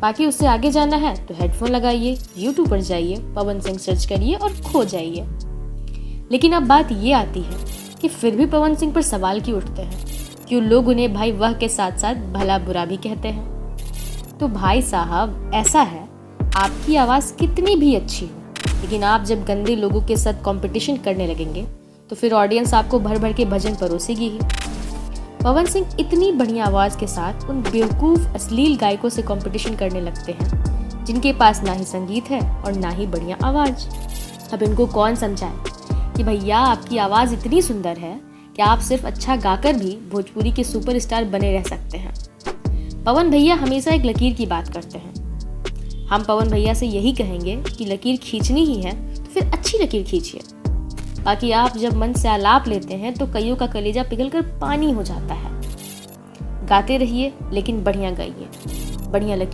बाकी उससे आगे जाना है तो हेडफोन लगाइए, यूट्यूब पर जाइए, पवन सिंह सर्च करिए और खो जाइए। लेकिन अब बात ये आती है कि फिर भी पवन सिंह पर सवाल क्यों उठते हैं, क्यों लोग उन्हें भाई वह के साथ साथ भला बुरा भी कहते हैं। तो भाई साहब ऐसा है, आपकी आवाज़ कितनी भी अच्छी हो, लेकिन आप जब गंदे लोगों के साथ कंपटीशन करने लगेंगे तो फिर ऑडियंस आपको भर भर के भजन परोसेगी ही। पवन सिंह इतनी बढ़िया आवाज़ के साथ उन बेवकूफ़ अश्लील गायकों से कंपटीशन करने लगते हैं जिनके पास ना ही संगीत है और ना ही बढ़िया आवाज़। अब इनको कौन समझाए कि भैया आपकी आवाज़ इतनी सुंदर है कि आप सिर्फ अच्छा गाकर भी भोजपुरी के सुपरस्टार बने रह सकते हैं। पवन भैया हमेशा एक लकीर की बात करते हैं। हम पवन भैया से यही कहेंगे कि लकीर खींचनी ही है तो फिर अच्छी लकीर खींचिए। बाकी आप जब मन से आलाप लेते हैं तो कईयों का कलेजा पिघलकर पानी हो जाता है। गाते रहिए लेकिन बढ़िया गाइए, बढ़िया लकीर